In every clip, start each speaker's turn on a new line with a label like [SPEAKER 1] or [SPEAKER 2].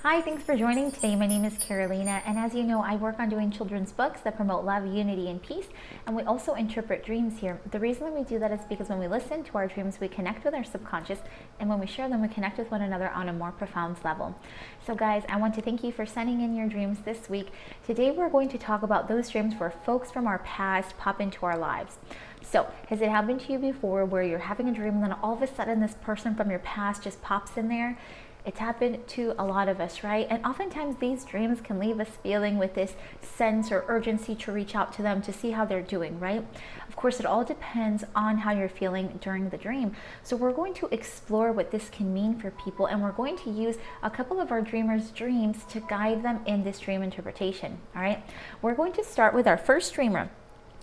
[SPEAKER 1] Hi, thanks for joining today. My name is Carolina, and as you know, I work on doing children's books that promote love, unity, and peace, and we also interpret dreams here. The reason that we do that is because when we listen to our dreams, we connect with our subconscious, and when we share them, we connect with one another on a more profound level. So guys, I want to thank you for sending in your dreams this week. Today we're going to talk about those dreams where folks from our past pop into our lives. So, has it happened to you before where you're having a dream and then all of a sudden this person from your past just pops in there? It's happened to a lot of us, right? And oftentimes these dreams can leave us feeling with this sense or urgency to reach out to them to see how they're doing, right? Of course, it all depends on how you're feeling during the dream. So we're going to explore what this can mean for people, and we're going to use a couple of our dreamers' dreams to guide them in this dream interpretation, all right? We're going to start with our first dreamer.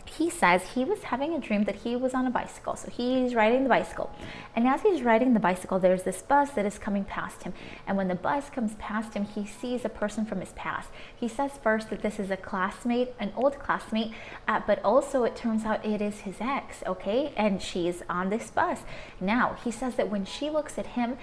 [SPEAKER 1] He says he was having a dream that he was on a bicycle. So he's riding the bicycle. And as he's riding the bicycle, there's this bus that is coming past him. And when the bus comes past him, he sees a person from his past. He says first that this is a classmate, an old classmate, but also it turns out it is his ex, okay? And she's on this bus. Now, he says that when she looks at him,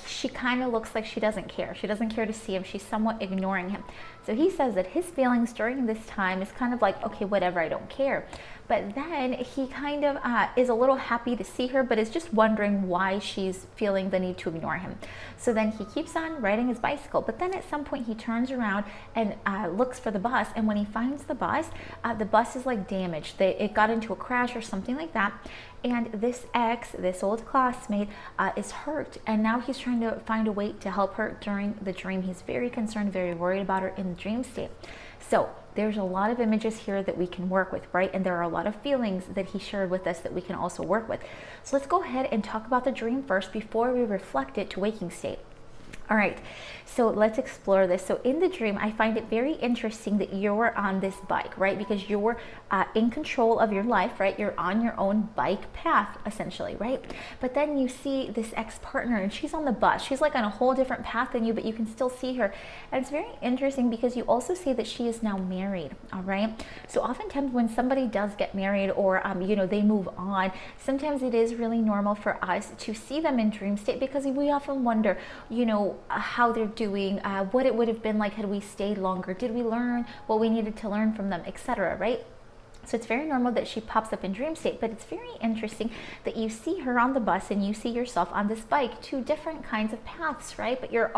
[SPEAKER 1] she kind of looks like she doesn't care. She doesn't care to see him. She's somewhat ignoring him. So he says that his feelings during this time is kind of like, okay, whatever, I don't care. But then he kind of is a little happy to see her, but is just wondering why she's feeling the need to ignore him. So then he keeps on riding his bicycle, but then at some point he turns around and looks for the bus. And when he finds the bus is like damaged. It got into a crash or something like that. And this ex, this old classmate, is hurt. And now he's trying to find a way to help her during the dream. He's very concerned, very worried about her in the dream state. So there's a lot of images here that we can work with, right? And there are a lot of feelings that he shared with us that we can also work with. So let's go ahead and talk about the dream first before we reflect it to waking state. All right, so let's explore this. So in the dream, I find it very interesting that you're on this bike, right? Because you're in control of your life, right? You're on your own bike path, essentially, right? But then you see this ex-partner and she's on the bus. She's like on a whole different path than you, but you can still see her. And it's very interesting because you also see that she is now married, all right? So oftentimes when somebody does get married or, they move on, sometimes it is really normal for us to see them in dream state because we often wonder, how they're doing, what it would have been like had we stayed longer, did we learn what we needed to learn from them, etc., right? So it's very normal that she pops up in dream state, but it's very interesting that you see her on the bus and you see yourself on this bike, two different kinds of paths, right? But you're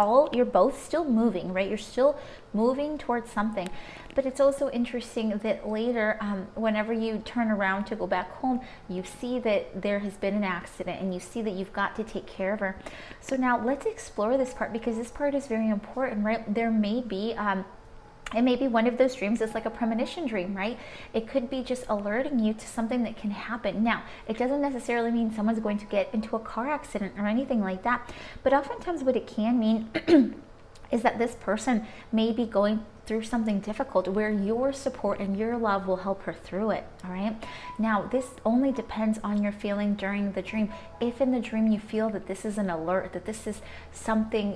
[SPEAKER 1] both still moving, right? You're still moving towards something. But it's also interesting that later, whenever you turn around to go back home, you see that there has been an accident and you see that you've got to take care of her. So now let's explore this part because this part is very important, right? There may be it may be one of those dreams is like a premonition dream, right? It could be just alerting you to something that can happen. Now, it doesn't necessarily mean someone's going to get into a car accident or anything like that. But oftentimes what it can mean is that this person may be going through something difficult where your support and your love will help her through it, all right? Now, this only depends on your feeling during the dream. If in the dream you feel that this is an alert, that this is something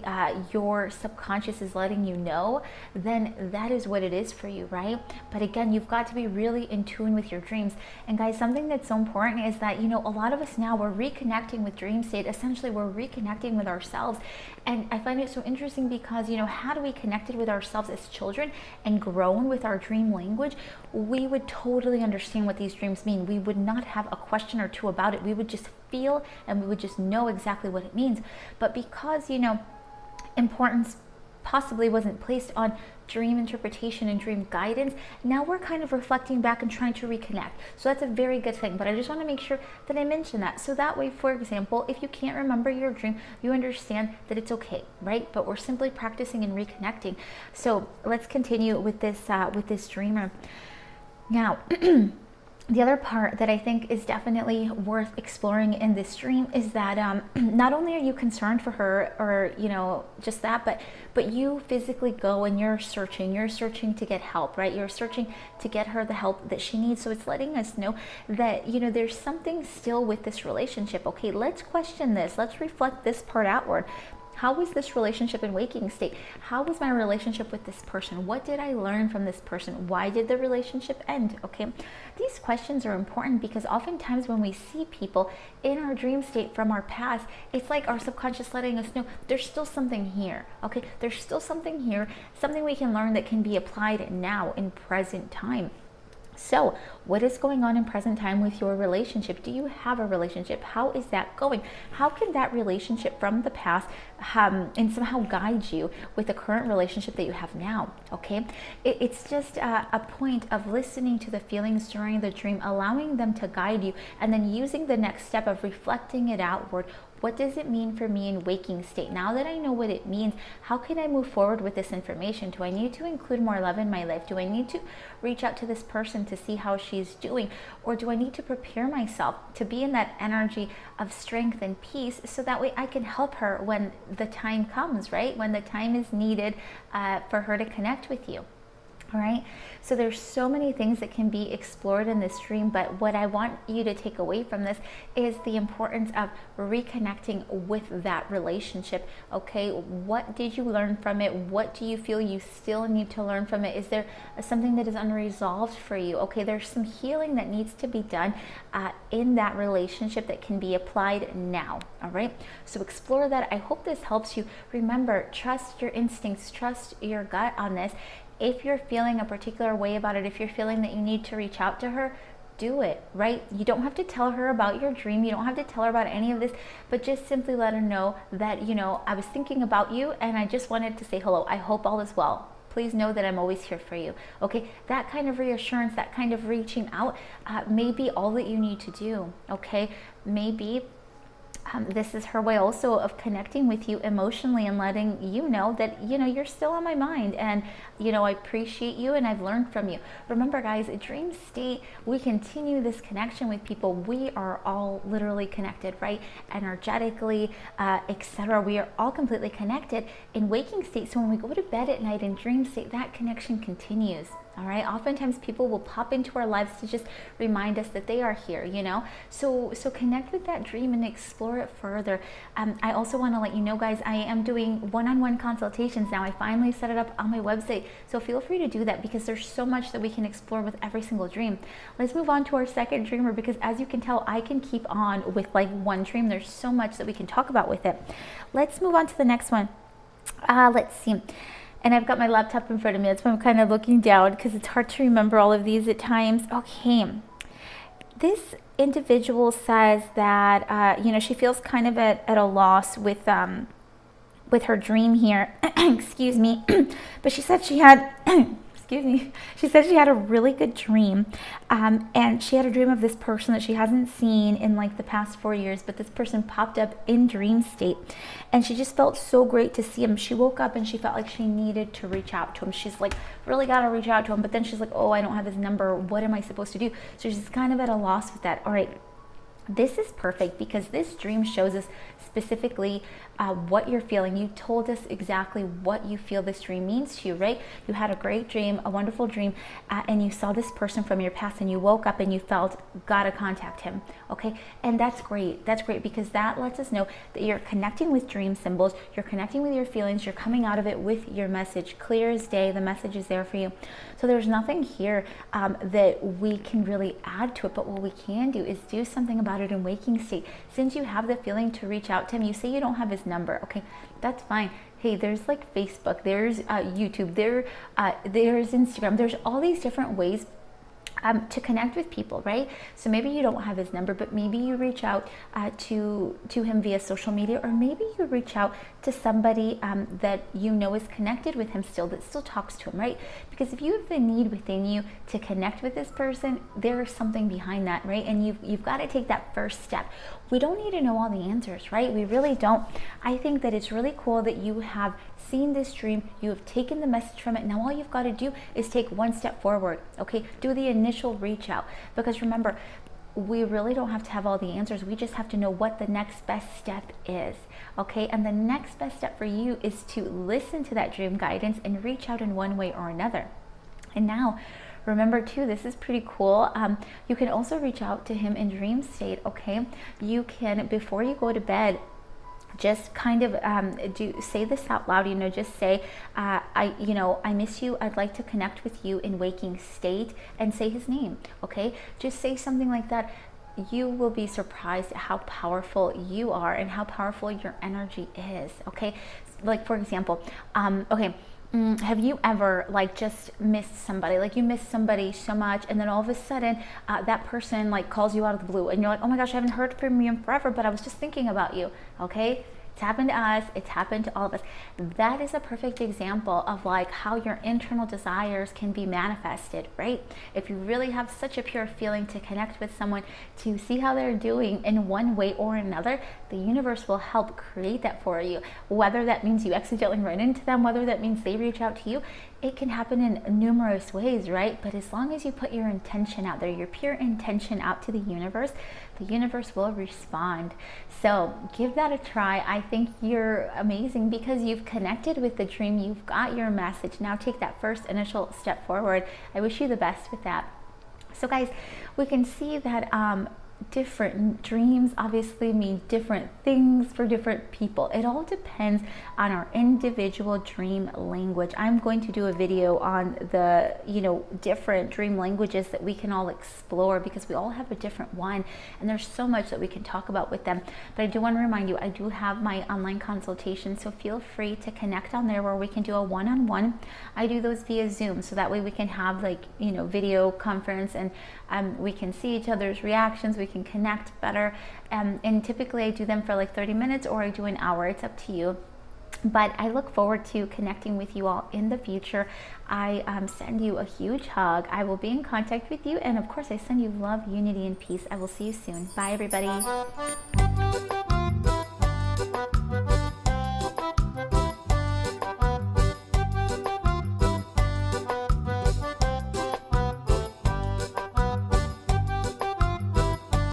[SPEAKER 1] your subconscious is letting you know, then that is what it is for you, right? But again, you've got to be really in tune with your dreams. And guys, something that's so important is that, a lot of us now, we're reconnecting with dream state. Essentially, we're reconnecting with ourselves. And I find it so interesting because, had we connected with ourselves as children and grown with our dream language, we would totally understand what these dreams mean. We would not have a question or two about it. We would just feel and we would just know exactly what it means. But because, importance possibly wasn't placed on dream interpretation and dream guidance, now we're kind of reflecting back and trying to reconnect. So that's a very good thing, but I just want to make sure that I mention that. So that way, for example, if you can't remember your dream, you understand that it's okay, right? But we're simply practicing and reconnecting. So let's continue with this dreamer. Now, the other part that I think is definitely worth exploring in this dream is that not only are you concerned for her or, just that, but you physically go and you're searching to get help, right? You're searching to get her the help that she needs. So it's letting us know that, there's something still with this relationship. Okay, let's question this. Let's reflect this part outward. How was this relationship in waking state? How was my relationship with this person? What did I learn from this person? Why did the relationship end? Okay, these questions are important because oftentimes when we see people in our dream state from our past, it's like our subconscious letting us know there's still something here. Okay, there's still something here, something we can learn that can be applied now in present time. So, what is going on in present time with your relationship? Do you have a relationship? How is that going? How can that relationship from the past and somehow guide you with the current relationship that you have now? Okay, it's just a point of listening to the feelings during the dream, allowing them to guide you, and then using the next step of reflecting it outward. What does it mean for me in waking state? Now that I know what it means, how can I move forward with this information? Do I need to include more love in my life? Do I need to reach out to this person to see how she's doing? Or do I need to prepare myself to be in that energy of strength and peace so that way I can help her when the time comes, right? When the time is needed for her to connect with you. All right, so there's so many things that can be explored in this dream, but what I want you to take away from this is the importance of reconnecting with that relationship. Okay, what did you learn from it? What do you feel you still need to learn from it? Is there something that is unresolved for you? Okay, there's some healing that needs to be done in that relationship that can be applied now. All right, so explore that. I hope this helps you. Remember, trust your instincts, trust your gut on this. If you're feeling a particular way about it, if you're feeling that you need to reach out to her, do it, right? You don't have to tell her about your dream. You don't have to tell her about any of this, but just simply let her know that, I was thinking about you and I just wanted to say hello. I hope all is well. Please know that I'm always here for you. Okay, that kind of reassurance, that kind of reaching out may be all that you need to do. Okay, maybe this is her way also of connecting with you emotionally and letting you know that, you're still on my mind and, I appreciate you and I've learned from you. Remember, guys, a dream state, we continue this connection with people. We are all literally connected, right? Energetically, etc. We are all completely connected in waking state. So when we go to bed at night in dream state, that connection continues. All right. Oftentimes people will pop into our lives to just remind us that they are here, So connect with that dream and explore it further. I also want to let you know, guys, I am doing one-on-one consultations now. I finally set it up on my website. So feel free to do that because there's so much that we can explore with every single dream. Let's move on to our second dreamer because as you can tell, I can keep on with like one dream. There's so much that we can talk about with it. Let's move on to the next one. Let's see. And I've got my laptop in front of me. That's why I'm kind of looking down because it's hard to remember all of these at times. Okay. This individual says that, she feels kind of at a loss with her dream here. Excuse me. But she said she had... She said she had a really good dream, and she had a dream of this person that she hasn't seen in like the past 4 years, but this person popped up in dream state, and she just felt so great to see him. She woke up and she felt like she needed to reach out to him. She's like, really got to reach out to him, but then she's like, oh, I don't have his number. What am I supposed to do? So she's kind of at a loss with that. All right. This is perfect because this dream shows us specifically what you're feeling. You told us exactly what you feel this dream means to you, right? You had a great dream, a wonderful dream, and you saw this person from your past and you woke up and you felt, gotta contact him, okay? And that's great. That's great because that lets us know that you're connecting with dream symbols, you're connecting with your feelings, you're coming out of it with your message. Clear as day, the message is there for you. So there's nothing here that we can really add to it, but what we can do is do something about it in waking state. Since you have the feeling to reach out to him, you say you don't have his number, okay, that's fine. Hey, there's like Facebook, there's YouTube, there's Instagram, there's all these different ways to connect with people, right? So maybe you don't have his number, but maybe you reach out to him via social media, or maybe you reach out to somebody that is connected with him still, that still talks to him, right? Because if you have the need within you to connect with this person, there is something behind that, right? And you've got to take that first step. We don't need to know all the answers, right? We really don't. I think that it's really cool that you have seen this dream, you have taken the message from it. Now all you've got to do is take one step forward, okay? Do the initial reach out, because remember, we really don't have to have all the answers. We just have to know what the next best step is, okay? And the next best step for you is to listen to that dream guidance and reach out in one way or another. And now, remember too, this is pretty cool. You can also reach out to him in dream state, okay? You can, before you go to bed, just kind of say this out loud, just say, I miss you, I'd like to connect with you in waking state, and say his name. Okay, just say something like that. You will be surprised at how powerful you are and how powerful your energy is. Okay, like for example, have you ever like just missed somebody, like you missed somebody so much, and then all of a sudden that person like calls you out of the blue, and you're like, oh my gosh, I haven't heard from you in forever, but I was just thinking about you. Okay, it's happened to us, it's happened to all of us. That is a perfect example of like how your internal desires can be manifested, right? If you really have such a pure feeling to connect with someone, to see how they're doing in one way or another, the universe will help create that for you. Whether that means you accidentally run into them, whether that means they reach out to you, it can happen in numerous ways, right? But as long as you put your intention out there, your pure intention out to the universe will respond. So give that a try. I think you're amazing because you've connected with the dream. You've got your message. Now take that first initial step forward. I wish you the best with that. So guys, we can see that different dreams obviously mean different things for different people. It all depends on our individual dream language. I'm going to do a video on the different dream languages that we can all explore, because we all have a different one, and there's so much that we can talk about with them. But I do want to remind you, I do have my online consultation, so feel free to connect on there where we can do a one-on-one. I do those via Zoom, so that way we can have video conference, and we can see each other's reactions, we can connect better, and typically I do them for like 30 minutes or I do an hour. It's up to you. But I look forward to connecting with you all in the future. I send you a huge hug. I will be in contact with you, and of course I send you love, unity, and peace. I will see you soon. Bye everybody.